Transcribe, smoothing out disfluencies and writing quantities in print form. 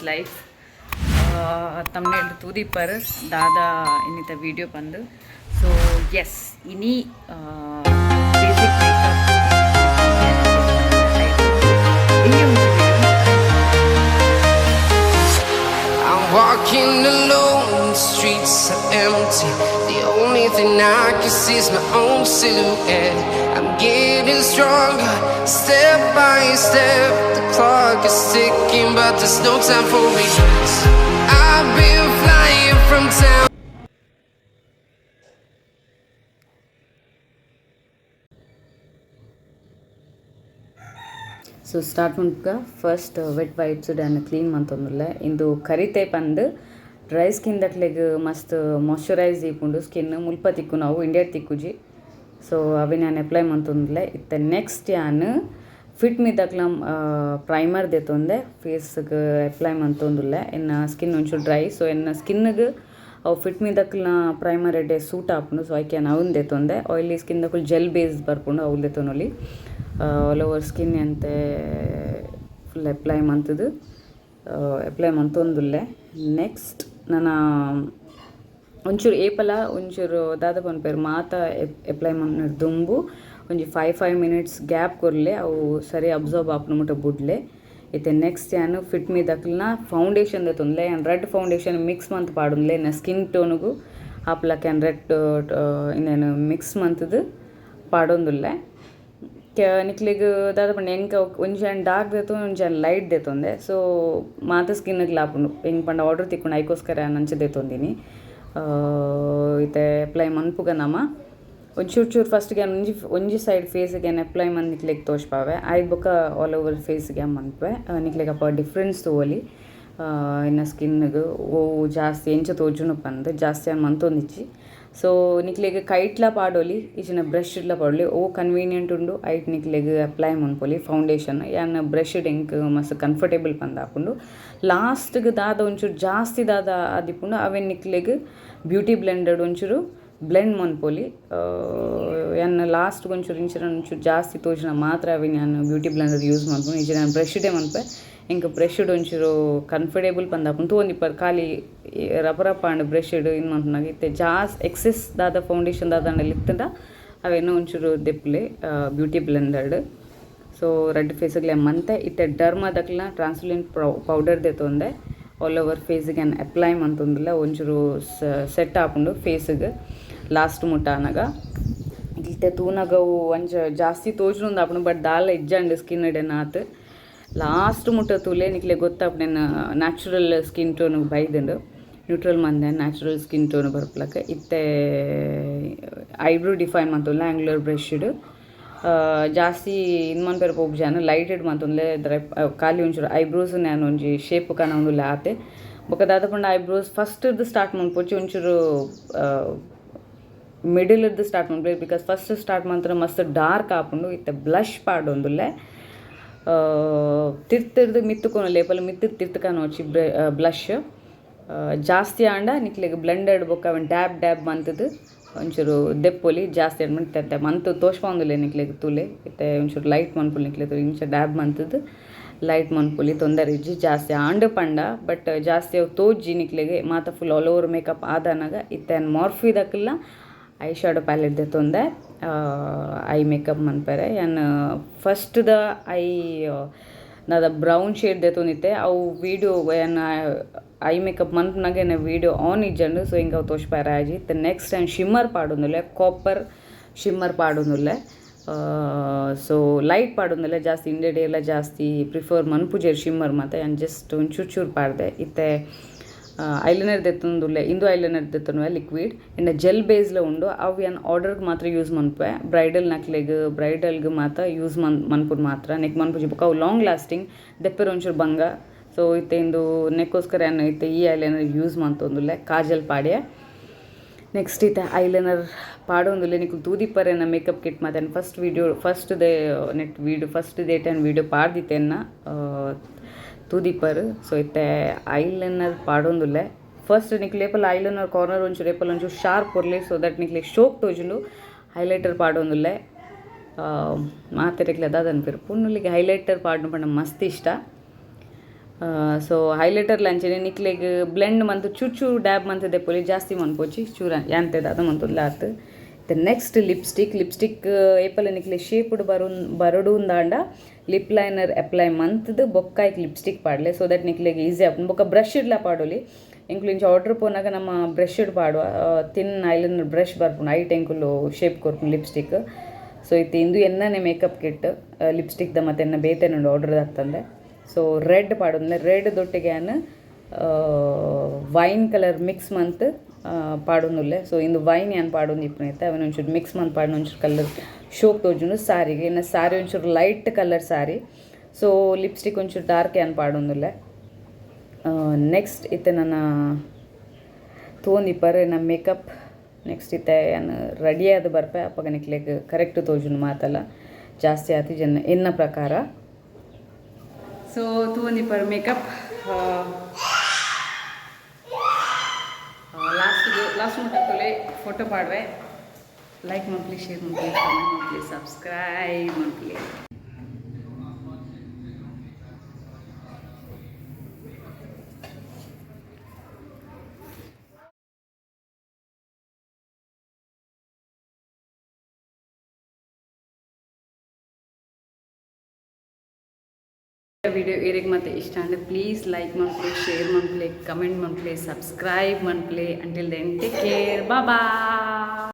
Life ತಮ್ಮನೇಲ್ ತೂದಿ per ದಾದ ಇನ್ನಿತ video ಬಂದು so S ಇನಿ basic makeup walking alone, the streets are empty. The only thing I can see is my own silhouette. I'm getting stronger, step by step. The clock is ticking, but there's no time for regrets. I've been flying from town. So start ಮಾಡ್ಕ first wet wipes ಡ್ಯಾನ್ clean ಮಂತೊಂದುಲ್ಲೆ ಇಂದು ಕರಿತೆ ಪಂದು dry skin ದಕ್ಲೆಗ್ ಮಸ್ತ್ moisturise ದೀಪುಂಡು skin ಮುಲ್ಪ ತಿಕ್ಕು ನಾವು ಇಂಡಿಯಾ ತಿಕ್ಕುಜಿ ಸೊ ಅವೆ ನಾನು ಅಪ್ಲೈ ಮಂತೊಂದುಲ್ಲೆ ಇತ್ತೆ ನೆಕ್ಸ್ಟ್ ಯಾನ್ ಫಿಟ್ ಮಿ ದಕ್ಲ ಪ್ರೈಮರ್ ದೆತೊಂದೆ ಫೇಸ್ಗೆ ಅಪ್ಲೈ ಮಂತೊಂದುಲ್ಲೆ ಎನ್ನ ಸ್ಕಿನ್ ಒಂಚೂರು ಡ್ರೈ ಸೊ ಎನ್ನ ಸ್ಕಿನ್ಗೆ ಅವು ಫಿಟ್ ಮಿ ದಕ್ಲ ಪ್ರೈಮರ್ ಎಡ್ಡೆ ಸೂಟ್ ಆಪುಂಡು ಸೊ ಐಕೆ ಅವನ್ ದೆತೊಂದೆ ಆಯಿಲಿ ಸ್ಕಿನ್ ದಕ್ಕಲು ಜೆಲ್ ಬೇಸ್ ಬರ್ಪುಂಡು ಅವ್ಲು ದೆತೊನೊಲಿ ಆಲ್ ಓವರ್ ಸ್ಕಿನ್ ಅಂತೆ ಫುಲ್ ಅಪ್ಲೈ ಮಂತದು ಅಪ್ಲೈ ಮಂತೊಂದುಲ್ಲೆ ನೆಕ್ಸ್ಟ್ ನಾನು ಒಂಚೂರು ಏಪಲ ಒಂಚೂರು ದಾದ ಪನ್ಪೇರು ಮಾತ ಅಪ್ಲೈ ಮನ್ಪುನ ದುಂಬು ಒಂಜಿ 5 ಮಿನಿಟ್ಸ್ ಗ್ಯಾಪ್ ಕೊರ್ಲೆ ಅವು ಸರಿ ಅಬ್ಸರ್ವ್ ಆಪುನ ಮುಟ ಬುಡ್ಲೆ ಇತ್ತೆ ನೆಕ್ಸ್ಟ್ ಯಾನು ಫಿಟ್ ಮಿ ದಕ್ಲನ ಫೌಂಡೇಶನ್ ದೆತೊಂದುಲ್ಲೆ ಯಾನ್ ರೆಡ್ ಫೌಂಡೇಶನ್ ಮಿಕ್ಸ್ ಮಂತ್ ಪಾಡುಂದ್ಲೆ ನ ಸ್ಕಿನ್ ಟೋನುಗು ಆಪ್ಲಕ್ ಯಾನ್ ರೆಡ್ ಇನ್ನೇನು ಮಿಕ್ಸ್ ಮಂತದು ಪಾಡೊಂದುಲ್ಲೆ ನಿಕ್ಲಿಗೆ ದಾದ ಪಂಡ ಎಂಕ ಒಂಜಿ ಡಾರ್ಕ್ ದೆತು ಒಂಜಿ ಲೈಟ್ ದೆತೊಂದೆ ಸೊ ಮಾತ ಸ್ಕಿನ್ಗೆ ಲಾಪುಂಡು ಹೆಂಗೆ ಪಂಡ ಆರ್ಡರ್ ತಿಕ್ಕೊಂಡು ಐಕೋಸ್ಕರ ನಂಚೆ ದೆತೊಂದಿನಿ ಇತ್ತೆ ಅಪ್ಲೈ ಮನ್ಪುಗ ನಮ ಒಂಚೂರು ಫಸ್ಟ್ಗೆ ಒಂಜಿ ಸೈಡ್ ಫೇಸ್ಗೆ ಅಪ್ಲೈ ಮನ್ ನಿಕ್ಲೆಗ್ ತೋಚ್ಪಾವೆ ಆಯ್ದು ಬೊಕ್ಕ ಆಲ್ ಓವರ್ ಫೇಸ್ಗೆ ಮನ್ಪೆ ನಿಕ್ಲೆಗ್ ಅಪ್ಪ ಡಿಫ್ರೆನ್ಸ್ ತೋವಲಿ ಇನ್ನು ಸ್ಕಿನ್ಗೆ ಓ ಜಾಸ್ತಿ ಎಂಚ ತೋಜುನು ಪಂದು ಜಾಸ್ತಿ ಮಂತೊಂದಿಚ್ಚಿ ಸೊ ನಿಕ್ಲೆಗ್ ಕೈಟ್ಲ ಪಾಡೋಲಿ ಈಚಿನ ಬ್ರಷ್ ಇಟ್ಲ ಪಾಡೋಲಿ ಓ ಕನ್ವೀನಿಯೆಂಟ್ ಉಂಡು ಐಟ್ ನಿಕ್ಲೆಗ್ ಅಪ್ಲೈ ಮನ್ಪೊಲಿ ಫೌಂಡೇಶನ್ ಯಾನ್ ಬ್ರಷ್ ಎಂಕ್ ಮಸ್ತ್ ಕಂಫರ್ಟೇಬಲ್ ಪಂದ್ ಹಾಕೊಂಡು ಲಾಸ್ಟ್ಗೆ ದಾದ ಒಂಚೂರು ಜಾಸ್ತಿ ದಾದ ಆದಿಪ್ಪುಂಡು ಅವೆನ್ ನಿಕ್ಲೆಗ್ ಬ್ಯೂಟಿ ಬ್ಲೆಂಡೆಡ್ ಒಂಚೂರು ಬ್ಲೆಂಡ್ ಮನ್ಪೊಲಿ ಯಾನ್ ಲಾಸ್ಟ್ ಒಂಚೂರು ಇಂಚಿನ ಒಂಚೂರು ಜಾಸ್ತಿ ತೋಜಿನ ಮಾತ್ರ ಅವೆನ್ ಯಾನ್ ಬ್ಯೂಟಿ ಬ್ಲೆಂಡರ್ ಯೂಸ್ ಮನ್ಪುಂಡು ಈಚೆ ನಾನು ಬ್ರಷ್ಡೇ ಮನ್ಪೆ ಇಂಕ ಬ್ರಷ್ಡ್ ಒಂಚೂರು ಕಂಫರ್ಟೇಬಲ್ ಪಂದಾಪುಂಡು ತೂಂದಿಪ್ಪರ್ ಖಾಲಿ ರಪ ಅಂಡ್ ಬ್ರಷ್ಡ್ ಇನ್ನು ಮಂತನಾಗ ಇತ್ತೆ ಎಕ್ಸೆಸ್ ದಾದ ಫೌಂಡೇಶನ್ ದಾದಂಡಲ್ಲಿ ಇತ್ತಂಡ ಅವೇನೋ ಒಂಚೂರು ದೆಪ್ಪಲೆ ಬ್ಯೂಟಿ ಬ್ಲೆಂಡರ್ಡ್ ಸೊ ರೆಡ್ ಫೇಸ್ಗೆ ಮಂತೆ ಇತ್ತೆ ಡರ್ಮ ದಕ್ಲ ಟ್ರಾನ್ಸ್ಲೂಸೆಂಟ್ ಪೌಡರ್ ದೆತೊಂದೆ ಆಲ್ ಓವರ್ ಫೇಸ್ಗೆ ಅಪ್ಲೈ ಮಂತೊಂದುಲ್ಲ ಒಂಚೂರು ಸೆಟ್ ಆಪುಂಡು ಫೇಸ್ಗೆ ಲಾಸ್ಟ್ ಮುಟ್ಟ ಅನಗ ಇತ್ತೆ ತೂನಗವು ಒಂಚ ಜಾಸ್ತಿ ತೋಜುಂದು ಆಪುಂಡು ಬಟ್ ದಾಲ ಇಜ್ಜಂಡು ಸ್ಕಿನ್ ನಾತ್ ಲಾಸ್ಟ್ ಮುಟ್ಟ ತೂಲೆ ನಿಕ್ಲೆ ಗೊತ್ತಾಪುಂಡು ನ್ಯಾಚುರಲ್ ಸ್ಕಿನ್ ಟೋನ್ ಬೈದಂಡು ನ್ಯೂಟ್ರಲ್ ಮಂದೆ ನ್ಯಾಚುರಲ್ ಸ್ಕಿನ್ ಟೋನ್ ಬರ್ಪ್ಲಕ್ಕ ಇತ್ತೆ ಐಬ್ರೋ ಡಿಫೈನ್ ಮಂತೊಂದುಲ್ಲ ಆಂಗ್ಯುಲರ್ ಬ್ರಷ್ಡ್ ಜಾಸ್ತಿ ಇನ್ನು ಮನ್ಪೇರು ಪೋಗ್ಜಾನು ಲೈಟೆಡ್ ಮಂತೊಂದುಲೆ ಖಾಲಿ ಒಂಚೂರು ಐಬ್ರೋಸ್ ನಾನು ಒಂಜಿ ಶೇಪ್ ಕಾನ ಒಂದುಲ್ಲೆ ಆತೆ ಬೊಕ ದಾದ ಪಂಡ ಐಬ್ರೋಸ್ ಫಸ್ಟ್ದು ಸ್ಟಾರ್ಟ್ ಮನ್ಪೊಚ್ಚಿ ಒಂಚೂರು ಮಿಡಲ್ದು ಸ್ಟಾರ್ಟ್ ಮನ್ಪೊಲಿ ಬಿಕಾಸ್ ಫಸ್ಟ್ ಸ್ಟಾರ್ಟ್ ಮಂತ್ರ ಮಸ್ತ್ ಡಾರ್ಕ್ ಆಪುಂಡು ಇತ್ತೆ ಬ್ಲಷ್ ಪಾಡೊಂದುಲ್ಲೆ ತಿರ್ತಿರ್ದು ಮಿತ್ತುಕೊನ ಲೇಪಲ್ ಮಿತ್ತಿರ್ ತಿರ್ತುಕನ వచ్చి ಬ್ಲಷ್ ಜಾಸ್ತಿ ಆಂಡ ನಿಕ್ಲೆಗ್ ಬ್ಲೆಂಡೆಡ್ ಬೊಕ್ಕ ಅವನ್ ಡ್ಯಾಬ್ ಮಂತದು ಒಂಚೂರು ದೆಪ್ಪೊಲಿ ಜಾಸ್ತಿ ಮಂತೆ ಮಂತು ತೋಚ್ಪೊಂದುಲ್ಲೆ ನಿಕ್ಲೆಗ್ ತೂಲೆ ಇತ್ತೆ ಒಂಚೂರು ಲೈಟ್ ಮನ್ಪುಲಿ ನಿಕ್ಲೆ ತೂಲೆ ಇಂಚ ಡ್ಯಾಬ್ ಮಂತದು ಲೈಟ್ ಮನ್ಪುಲಿ ತೊಂದರೆ ಇಜ್ಜಿ ಜಾಸ್ತಿ ಆಂಡ್ ಪಂಡ ಬಟ್ ಜಾಸ್ತಿ ಅವು ತೋಜ್ಜಿ ನಿಕ್ಲೆಗೆ ಮಾತ ಫುಲ್ ಆಲ್ ಓವರ್ ಮೇಕಪ್ ಆದನಾಗ ಇತ್ತೆ ಮಾರ್ಫಿ ದಕ್ಕಲ್ಲ ಐ ಶಾಡೋ ಪ್ಯಾಲೆಟ್ ದೆತೊಂದೆ ಐ ಮೇಕಪ್ ಮನ್ಪೆರೆ ಯಾನ್ ಫಸ್ಟ್ದ ನಾದ ಬ್ರೌನ್ ಶೇಡ್ ದೆತೊಂದಿತ್ತೆ ಅವು ವೀಡಿಯೋ ಯಾನ್ ಐ ಮೇಕಪ್ ಮನ್ಪುನಾಗ ಏನ ವೀಡಿಯೋ ಆನ್ ಇಜ್ಜಂಡು ಸೊ ಹಿಂಗೆ ಅವು ತೋಚ್ಪಾರ ಆಜಿ ಇತ್ತೆ ನೆಕ್ಸ್ಟ್ ಟೈಮ್ ಶಿಮ್ಮರ್ ಪಾಡೊಂದುಲ್ಲೆ ಕಾಪರ್ ಶಿಮ್ಮರ್ ಪಾಡೊಂದುಲ್ಲೆ ಸೊ ಲೈಟ್ ಪಾಡೊಂದುಲ್ಲೆ ಜಾಸ್ತಿ ಇಂಡಿಯಾ ಡೇ ಎಲ್ಲ ಜಾಸ್ತಿ ಪ್ರಿಫರ್ ಮನ್ಪುಜೇರು ಶಿಮ್ಮರ್ ಮತ್ತು ಯಾನ್ ಜಸ್ಟ್ ಒಂಚೂರು ಪಾಡ್ದೆ ಇತ್ತೆ ಐಲೈನರ್ ದೆತ್ತೊಂದುಲ್ಲೆ ಇಂದು ಐಲೈನರ್ ದೆತ್ತೊಂದುವೆ ಲಿಕ್ವಿಡ್ ಇನ್ನು ಜೆಲ್ ಬೇಸ್ಲ ಉಂಡು ಅವು ಏನು ಆರ್ಡರ್ಗೆ ಮಾತ್ರ ಯೂಸ್ ಮನ್ಪೆ ಬ್ರೈಡಲ್ ನಕ್ಲೆಗ್ ಬ್ರೈಡಲ್ಗೆ ಮಾತ್ರ ಯೂಸ್ ಮನ್ಪುಡ್ ಮಾತ್ರ ನೆಕ್ ಮನ್ಪುಜಿ ಬೊಕ ಅವು ಲಾಂಗ್ ಲಾಸ್ಟಿಂಗ್ ದೆಪ್ಪೆರ್ ಒಂಚೂರು ಬಂಗ ಸೊ ಇತ್ತೆ ಇಂದು ನೆಕ್ಕೋಸ್ಕರ ಏನು ಇತ್ತೆ ಈ ಐಲೈನರ್ ಯೂಸ್ ಮಂತೊಂದುಲ್ಲೆ ಕಾಜಲ್ ಪಾಡ್ಯ ನೆಕ್ಸ್ಟ್ ಇತ್ತೆ ಐಲೈನರ್ ಪಾಡೊಂದುಲ್ಲೆ ನಿಕ್ಲು ತೂದಿಪ್ಪರೇನ ಮೇಕಪ್ ಕಿಟ್ ಮತ್ತು ಫಸ್ಟ್ ಡೇಟ್ ಆ್ಯಂಡ್ ವೀಡಿಯೋ ಪಾಡ್ದಿತ್ತೇನ ತೂದಿಪ್ಪರ್ ಸೊ ಇತ್ತೆ ಐಲೈನರ್ ಪಾಡೊಂದುಲ್ಲೆ ಫಸ್ಟ್ ನಿಕ್ಲೆ ಏಪಲ್ ಐಲೈನರ್ ಕಾರ್ನರ್ ಒಂಚೂರು ಏಪಲ್ ಒಂಚೂರು ಶಾರ್ಪ್ ಕೊರ್ಲಿ ಸೊ ದಟ್ ನಿಕ್ಲೆ ಶೋಕ್ ತೋಜುಂಡು ಹೈಲೈಟರ್ ಪಾಡೊಂದುಲ್ಲೆ ಮಾತೆರೆಗ್ಲೆ ಅದಾದ ಅನ್ಪೇರು ಪುಣ್ಣುಲಿಗೆ ಹೈಲೈಟರ್ ಪಾಡ್ನು ಪಂಡ ಮಸ್ತ್ ಇಷ್ಟ ಸೊ ಹೈಲೈಟರ್ ಲಂಚನೆ ನಿಕ್ಲೆಗ್ ಬ್ಲೆಂಡ್ ಮಂತ್ ಚೂಚು ಡ್ಯಾಬ್ ಮಂತ್ ದೆಪ್ಪೊಲಿ ಜಾಸ್ತಿ ಮನ್ಪೋಚಿ ಚೂರ ಯಾಂತೆದ ಅದು ಮಂತುಲ್ಲ ಆತು. ನೆಕ್ಸ್ಟ್ ಲಿಪ್ಸ್ಟಿಕ್ ಏಪಲ ನಿಕ್ಲೆ ಶೇಪ್ಡ್ ಬರಡುಂದಾಂಡ ಲಿಪ್ ಲೈನರ್ ಅಪ್ಲೈ ಮಂತ್ದು ಬೊಕ್ಕಾಯ್ಕ್ ಲಿಪ್ಸ್ಟಿಕ್ ಪಾಡ್ಲೆ ಸೊ ದಟ್ ನಿಕ್ಲೆಗ್ ಈಸಿ ಆಪುಂಡು. ಬೊಕ್ಕ ಬ್ರಷ್ ಇಡ್ಲ ಪಾಡೋಲಿ ಎಂಕ್ಲು ಇಂಚ ಆರ್ಡ್ರ್ ಪೋನಾಗ ನಮ್ಮ ಬ್ರಷ್ ಇಡ್ ಪಾಡುವ ತಿನ್ ಐಲೈನರ್ ಬ್ರಷ್ ಬರ್ಪುಂಡು ಐಟ್ ಎಂಕುಲು ಶೇಪ್ ಕೊರ್ಪುಂಡು ಲಿಪ್ಸ್ಟಿಕ್. ಸೊ ಇದು ಇಂದು ಎನ್ನನೆ ಮೇಕಪ್ ಕಿಟ್ ಲಿಪ್ಸ್ಟಿಕ್ದ ಮತ್ತು ಎನ್ನ ಬೇತೆನುಂಡು ಆರ್ಡ್ರ್ ಆಗ್ತಂದೆ. ಸೊ ರೆಡ್ ಪಾಡೋದ್ರೆ ರೆಡ್ ದೊಟ್ಟಿಗೆ ವೈನ್ ಕಲರ್ ಮಿಕ್ಸ್ ಮಂತ್ ಪಾಡೊಂದುಲ್ಲೆ. ಸೊ ಇಂದು ವೈನ್ ಏನು ಪಾಡೊಂದು ಇಪ್ಪನೈತೆ ಅವನ ಒಂಚೂರು ಮಿಕ್ಸ್ ಮಂತ್ ಪಾಡಿನ ಒಂಚೂರು ಕಲರ್ ಶೋಕ್ ತೋಜುಂಡು ಸಾರಿಗೆ. ಇನ್ನು ಸಾರಿ ಒಂಚೂರು ಲೈಟ್ ಕಲರ್ ಸಾರಿ. ಸೊ ಲಿಪ್ಸ್ಟಿಕ್ ಒಂಚೂರು ಡಾರ್ಕ್ ಏನು ಪಾಡೊಂದುಲ್ಲೆ. ನೆಕ್ಸ್ಟ್ ಇತ್ತೆ ನನ್ನ ತೊಂದಿಪ್ಪರೆ ನಮ್ಮ ಮೇಕಪ್ ನೆಕ್ಸ್ಟ್ ಇತ್ತೆ ಏನು ರೆಡಿ ಆದ ಬರ್ಪೆ ಅಪ್ಪಾಗ ನಿಕ್ಲೆಗ್ ಕರೆಕ್ಟ್ ತೋಜುಂಡು ಮಾತಲ್ಲ ಜಾಸ್ತಿ ಆತಿ ಜನ ಎನ್ನ ಪ್ರಕಾರ. ಸೊ ತೊಂದಿಪ್ಪರೆ ಮೇಕಪ್ ಲಾಸ್ಟ್ ಮುಟ್ಟಲೆ ಫೋಟೋ ಪಾಡ್ವೆ. ಲೈಕ್ ಮಂತ್ಲಿ ಶೇರ್ ಮಂತ್ಲಿ ಕಮೆಂಟ್ ಮಂತ್ಲಿ ಸಬ್ಸ್ಕ್ರೈಬ್ ಮಂತ್ಲಿ. ವಿಡಿಯೋ ಏರಿಗೆ ಮತ್ತೆ ಇಷ್ಟ ಅಂದರೆ ಪ್ಲೀಸ್ ಲೈಕ್ ಮಾಡ್ಕೊಳ್ಳಿ, ಶೇರ್ ಮಾಡ್ಕೊಳ್ಳಿ, ಕಮೆಂಟ್ ಮಾಡ್ಕೊಳ್ಳಿ, ಸಬ್ಸ್ಕ್ರೈಬ್ ಮಾಡ್ಕೊಳ್ಳಿ. ಅಂಟಿಲ್ ದೆನ್ ಟೇಕ್ ಕೇರ್, ಬಾ.